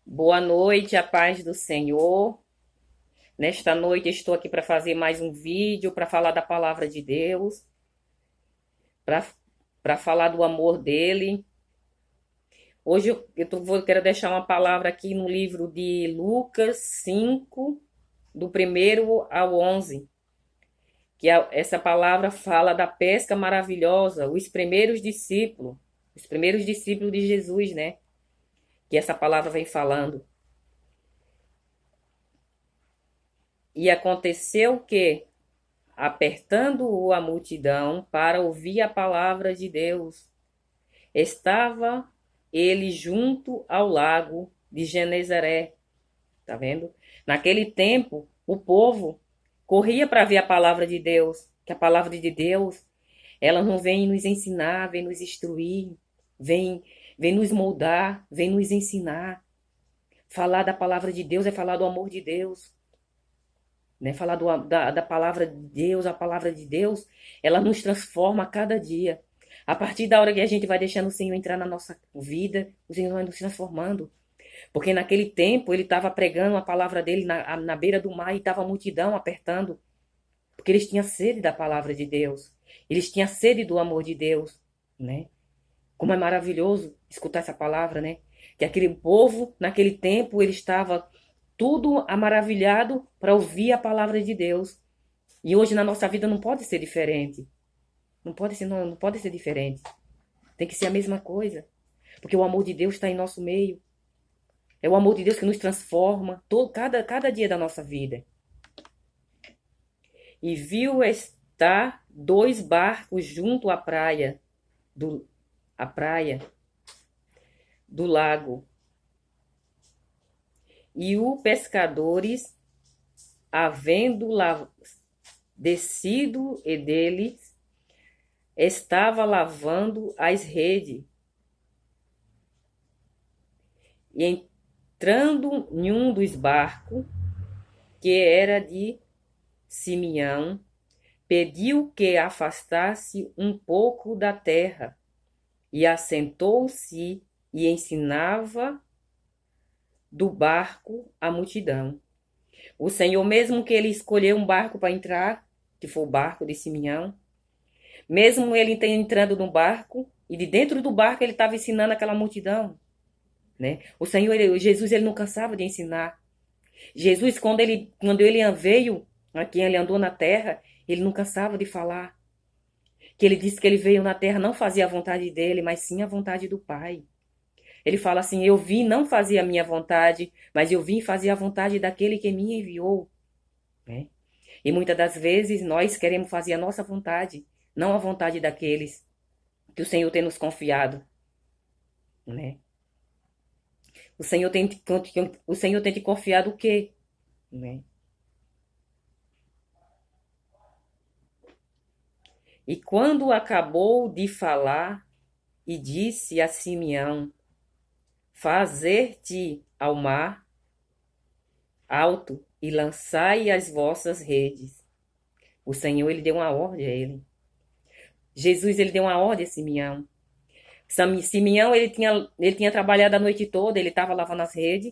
Boa noite, a paz do Senhor. Nesta noite estou aqui para fazer mais um vídeo, para falar da palavra de Deus, para falar do amor dele. Hoje quero deixar uma palavra aqui no livro de Lucas 5, do 1 ao 11, que essa palavra fala da pesca maravilhosa, os primeiros discípulos de Jesus, né? Que essa palavra vem falando. E aconteceu que, apertando-o a multidão para ouvir a palavra de Deus, estava ele junto ao lago de Genezaré. Tá vendo? Naquele tempo, o povo corria para ver a palavra de Deus, que a palavra de Deus, ela não vem nos ensinar, vem nos instruir, vem nos moldar, vem nos ensinar. Falar da palavra de Deus é falar do amor de Deus. Né? Falar da palavra de Deus, a palavra de Deus, ela nos transforma a cada dia. A partir da hora que a gente vai deixando o Senhor entrar na nossa vida, o Senhor vai nos transformando. Porque naquele tempo ele estava pregando a palavra dele na beira do mar e estava a multidão apertando. Porque eles tinham sede da palavra de Deus. Eles tinham sede do amor de Deus. Né? Como é maravilhoso escutar essa palavra, né? Que aquele povo, naquele tempo, ele estava tudo maravilhado para ouvir a palavra de Deus. E hoje na nossa vida não pode ser diferente. Não pode ser diferente. Tem que ser a mesma coisa. Porque o amor de Deus está em nosso meio. É o amor de Deus que nos transforma cada dia da nossa vida. E viu estar 2 barcos junto à praia do lago. E os pescadores, havendo lá descido deles, estava lavando as redes. E entrando em um dos barcos, que era de Simeão, pediu que afastasse um pouco da terra, e assentou-se e ensinava do barco a multidão. O Senhor, mesmo que ele escolheu um barco para entrar, que foi o barco de Simeão, mesmo ele entrando no barco, e de dentro do barco ele estava ensinando aquela multidão. Né? O Senhor, Jesus, ele não cansava de ensinar. Jesus, quando ele veio, aqui ele andou na terra, ele não cansava de falar. Que ele disse que ele veio na terra não fazer a vontade dele, mas sim a vontade do Pai. Ele fala assim, eu vim não fazer a minha vontade, mas eu vim fazer a vontade daquele que me enviou. Né? E muitas das vezes nós queremos fazer a nossa vontade, não a vontade daqueles que o Senhor tem nos confiado. Né? O Senhor tem te confiado o quê? Né? E quando acabou de falar, e disse a Simeão, fazer-te ao mar alto e lançai as vossas redes. O Senhor, ele deu uma ordem a ele. Jesus, ele deu uma ordem a Simeão. Simeão, ele tinha trabalhado a noite toda, ele estava lavando as redes.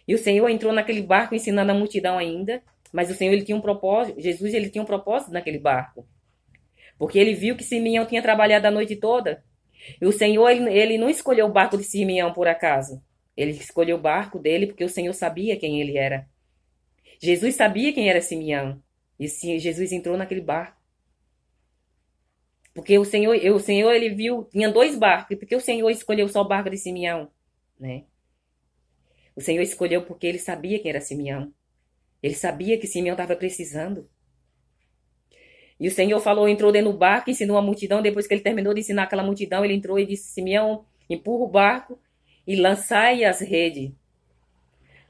E o Senhor entrou naquele barco ensinando a multidão ainda. Mas o Senhor, ele tinha um propósito. Jesus, ele tinha um propósito naquele barco. Porque ele viu que Simeão tinha trabalhado a noite toda. E o Senhor, ele não escolheu o barco de Simeão por acaso. Ele escolheu o barco dele porque o Senhor sabia quem ele era. Jesus sabia quem era Simeão. E Jesus entrou naquele barco. Porque o Senhor ele viu, tinha 2 barcos. E por que o Senhor escolheu só o barco de Simeão? Né? O Senhor escolheu porque ele sabia quem era Simeão. Ele sabia que Simeão estava precisando. E o Senhor entrou dentro do barco, ensinou a multidão. Depois que ele terminou de ensinar aquela multidão, ele entrou e disse, Simeão, empurra o barco e lançai as redes.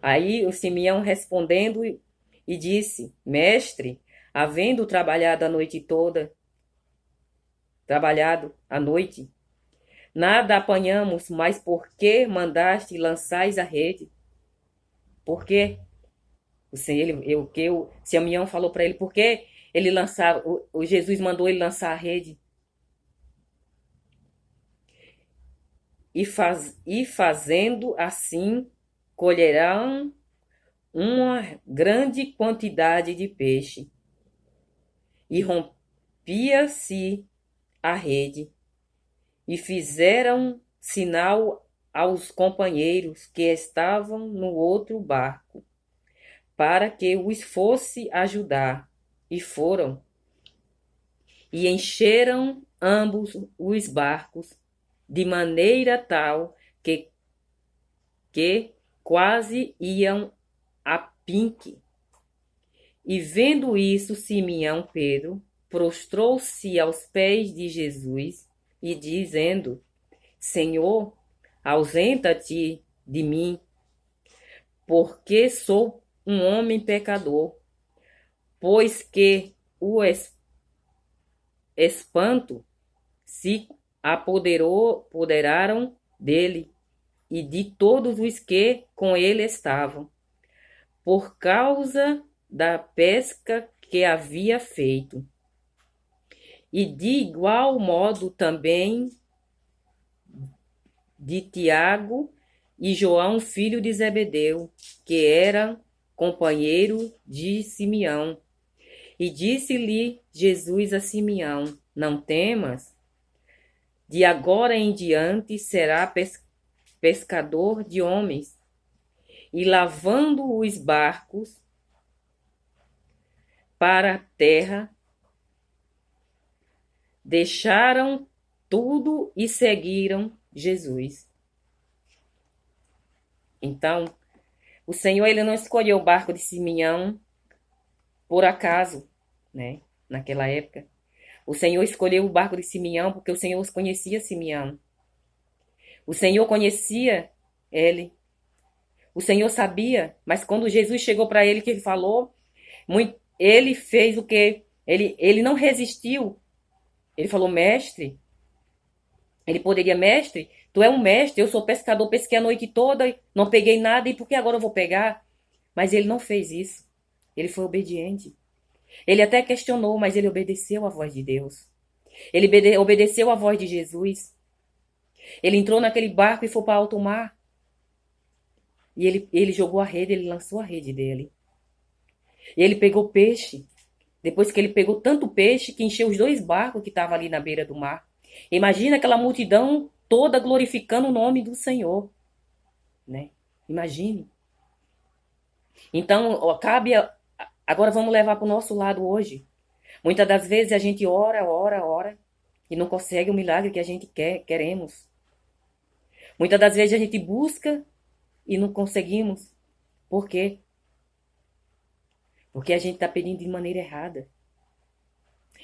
Aí o Simeão respondendo e disse, mestre, havendo trabalhado a noite, nada apanhamos, mas por que mandaste lançais a rede? Por quê? O Simeão falou para ele, por que ele lançava, o Jesus mandou ele lançar a rede? E fazendo assim, colherão uma grande quantidade de peixe. E rompia-se a rede, e fizeram sinal aos companheiros que estavam no outro barco, para que os fosse ajudar. E foram, e encheram ambos os barcos, de maneira tal que quase iam a pique. E vendo isso, Simeão Pedro prostrou-se aos pés de Jesus e dizendo: Senhor, ausenta-te de mim, porque sou um homem pecador. Pois que o espanto se apoderaram dele e de todos os que com ele estavam, por causa da pesca que havia feito. E de igual modo também de Tiago e João, filho de Zebedeu, que era companheiro de Simeão. E disse-lhe Jesus a Simeão: Não temas, de agora em diante será pescador de homens. E lavando os barcos para a terra, deixaram tudo e seguiram Jesus. Então, o Senhor, ele não escolheu o barco de Simeão por acaso, né? Naquela época. O Senhor escolheu o barco de Simeão porque o Senhor conhecia Simeão. O Senhor conhecia ele. O Senhor sabia, mas quando Jesus chegou para ele, que ele falou, ele fez o quê? Ele não resistiu. Ele falou: mestre. Ele poderia: mestre, tu é um mestre, eu sou pescador, pesquei a noite toda, não peguei nada, e por que agora eu vou pegar? Mas ele não fez isso. Ele foi obediente. Ele até questionou, mas ele obedeceu à voz de Deus. Ele obedeceu à voz de Jesus. Ele entrou naquele barco e foi para alto mar. E ele jogou a rede, ele lançou a rede dele. E ele pegou peixe. Depois que ele pegou tanto peixe que encheu os 2 barcos que estavam ali na beira do mar. Imagina aquela multidão toda glorificando o nome do Senhor, né? Imagine. Então, agora vamos levar para o nosso lado hoje. Muitas das vezes a gente ora e não consegue o milagre que a gente queremos. Muitas das vezes a gente busca e não conseguimos. Por quê? Porque a gente está pedindo de maneira errada.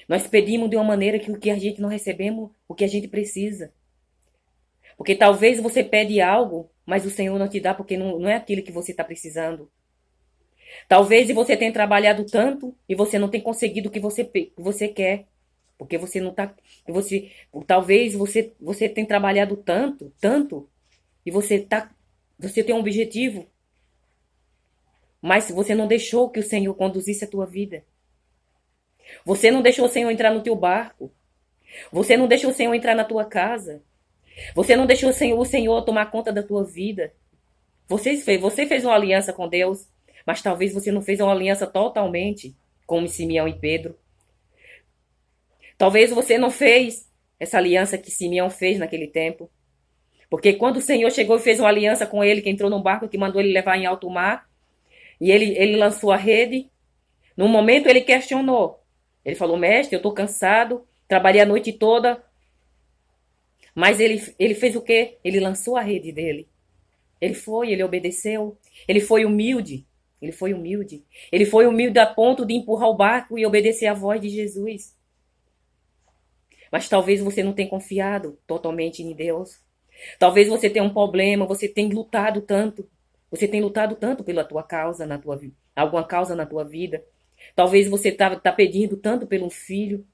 Nós pedimos de uma maneira que o que a gente não recebemos, o que a gente precisa. Porque talvez você pede algo, mas o Senhor não te dá porque não é aquilo que você está precisando. Talvez você tenha trabalhado tanto e você não tenha conseguido o que você quer. Porque você não está... Talvez você tenha trabalhado tanto, e você tem um objetivo, mas você não deixou que o Senhor conduzisse a tua vida. Você não deixou o Senhor entrar no teu barco. Você não deixou o Senhor entrar na tua casa. Você não deixou o Senhor tomar conta da tua vida. Você fez uma aliança com Deus, mas talvez você não fez uma aliança totalmente como Simeão e Pedro. Talvez você não fez essa aliança que Simeão fez naquele tempo. Porque quando o Senhor chegou e fez uma aliança com ele, que entrou num barco, que mandou ele levar em alto mar, e ele lançou a rede, no momento ele questionou. Ele falou: mestre, eu estou cansado, trabalhei a noite toda. Mas ele fez o quê? Ele lançou a rede dele. Ele obedeceu. Ele foi humilde. Ele foi humilde. Ele foi humilde a ponto de empurrar o barco e obedecer à voz de Jesus. Mas talvez você não tenha confiado totalmente em Deus. Talvez você tenha um problema, você tenha lutado tanto. Você tem lutado tanto pela tua causa, na tua vida, alguma causa na tua vida. Talvez você tá pedindo tanto pelo filho,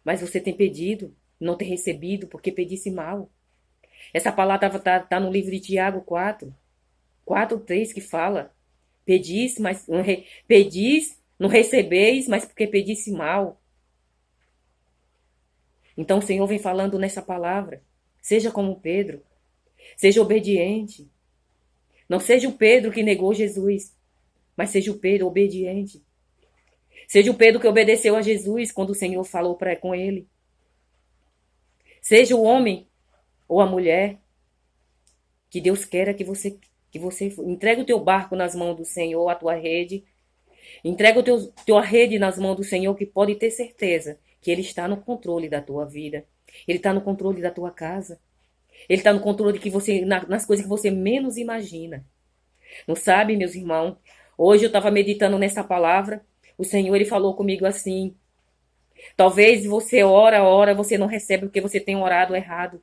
mas você tem pedido, não tem recebido, porque pedisse mal. Essa palavra tá no livro de Tiago 4:3, que fala: pedis, não recebeis, mas porque pedisse mal. Então o Senhor vem falando nessa palavra: seja como Pedro, seja obediente. Não seja o Pedro que negou Jesus, mas seja o Pedro obediente. Seja o Pedro que obedeceu a Jesus quando o Senhor falou com ele. Seja o homem ou a mulher que Deus quer que você entregue o teu barco nas mãos do Senhor, a tua rede. Entrega tua rede nas mãos do Senhor, que pode ter certeza que Ele está no controle da tua vida. Ele está no controle da tua casa. Ele está no controle nas coisas que você menos imagina. Não sabe, meus irmãos? Hoje eu estava meditando nessa palavra. O Senhor, Ele falou comigo assim. Talvez você ora, você não recebe porque você tem orado errado.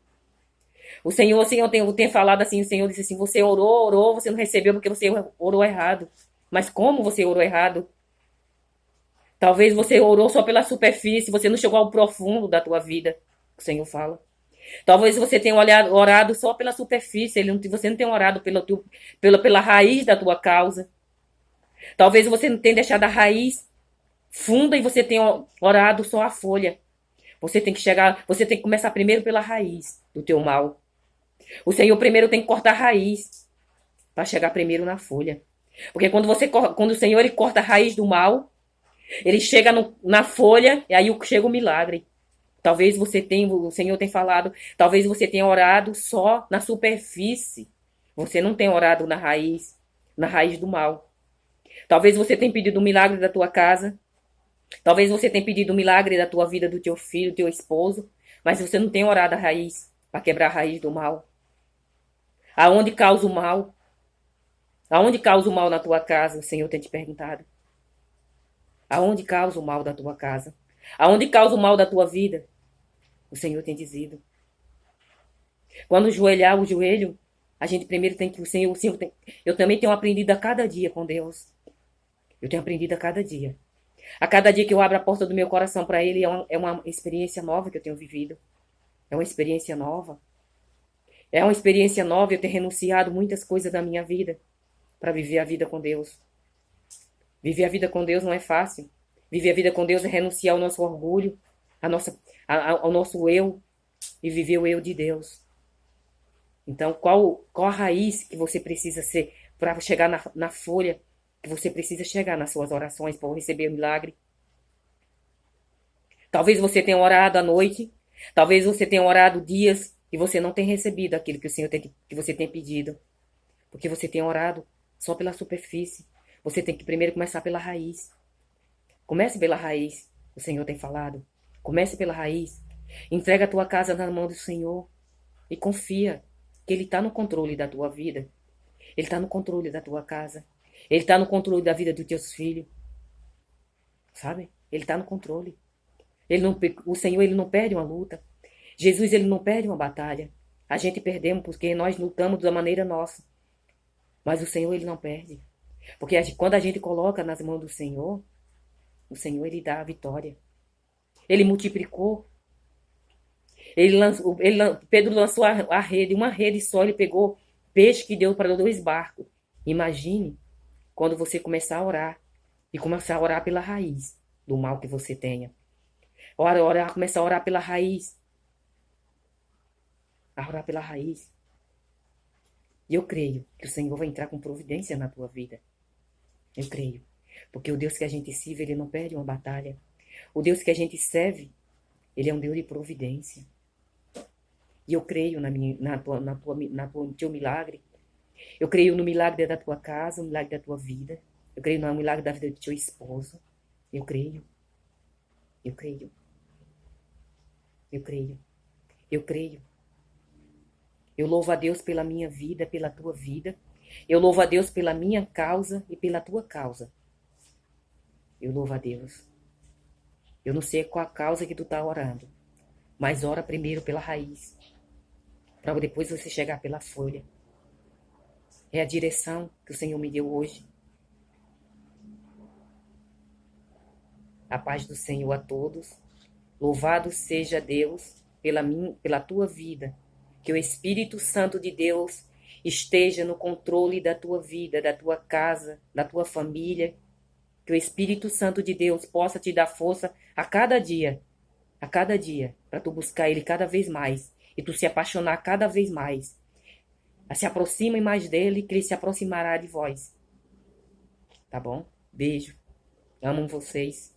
O Senhor tem falado assim, o Senhor disse assim, você orou, você não recebeu porque você orou errado. Mas como você orou errado? Talvez você orou só pela superfície, você não chegou ao profundo da tua vida, o Senhor fala. Talvez você tenha orado só pela superfície, você não tenha orado pela raiz da tua causa. Talvez você não tenha deixado a raiz funda e você tenha orado só a folha. Você tem que começar primeiro pela raiz do teu mal. O Senhor primeiro tem que cortar a raiz para chegar primeiro na folha. Porque quando o Senhor ele corta a raiz do mal, ele chega na folha e aí chega o milagre. Talvez o Senhor tenha falado, talvez você tenha orado só na superfície. Você não tenha orado na raiz do mal. Talvez você tenha pedido o milagre da tua casa. Talvez você tenha pedido o milagre da tua vida, do teu filho, do teu esposo. Mas você não tem orado a raiz, para quebrar a raiz do mal. Aonde causa o mal? Aonde causa o mal na tua casa? O Senhor tem te perguntado. Aonde causa o mal da tua casa? Aonde causa o mal da tua vida? O Senhor tem dizido. Quando joelhar o joelho, a gente primeiro tem que... Eu também tenho aprendido a cada dia com Deus. Eu tenho aprendido a cada dia. A cada dia que eu abro a porta do meu coração para Ele, é uma experiência nova que eu tenho vivido. É uma experiência nova. É uma experiência nova eu ter renunciado muitas coisas da minha vida para viver a vida com Deus. Viver a vida com Deus não é fácil. Viver a vida com Deus é renunciar ao nosso orgulho, ao nosso eu e viver o eu de Deus. Então, qual a raiz que você precisa ser para chegar na folha que você precisa chegar nas suas orações para receber o milagre? Talvez você tenha orado à noite, talvez você tenha orado dias e você não tenha recebido aquilo que você tem pedido, porque você tem orado só pela superfície. Você tem que primeiro começar pela raiz. Comece pela raiz, o Senhor tem falado. Comece pela raiz. Entrega a tua casa na mão do Senhor e confia que Ele está no controle da tua vida. Ele está no controle da tua casa. Ele está no controle da vida dos teus filhos. Sabe? Ele está no controle. O Senhor, Ele não perde uma luta. Jesus, Ele não perde uma batalha. A gente perdemos porque nós lutamos da maneira nossa. Mas o Senhor, Ele não perde. Porque quando a gente coloca nas mãos do Senhor, o Senhor, Ele dá a vitória. Ele multiplicou. Pedro lançou a rede, uma rede só, ele pegou peixe que deu para 2 barcos. Imagine quando você começar a orar e começar a orar pela raiz do mal que você tenha. Começar a orar pela raiz. A orar pela raiz. E eu creio que o Senhor vai entrar com providência na tua vida. Eu creio. Porque o Deus que a gente serve, Ele não perde uma batalha. O Deus que a gente serve, Ele é um Deus de providência. E eu creio no teu milagre. Eu creio no milagre da tua casa, no milagre da tua vida. Eu creio no milagre da vida do teu esposo. Eu creio. Eu creio. Eu creio. Eu creio. Eu louvo a Deus pela minha vida, pela tua vida. Eu louvo a Deus pela minha causa e pela tua causa. Eu louvo a Deus. Eu não sei qual a causa que tu tá orando, mas ora primeiro pela raiz, para depois você chegar pela folha. É a direção que o Senhor me deu hoje. A paz do Senhor a todos. Louvado seja Deus pela tua vida. Que o Espírito Santo de Deus esteja no controle da tua vida, da tua casa, da tua família. Que o Espírito Santo de Deus possa te dar força a cada dia, para tu buscar Ele cada vez mais e tu se apaixonar cada vez mais Se aproximem mais dele, que ele se aproximará de vós. Tá bom? Beijo. Amo vocês.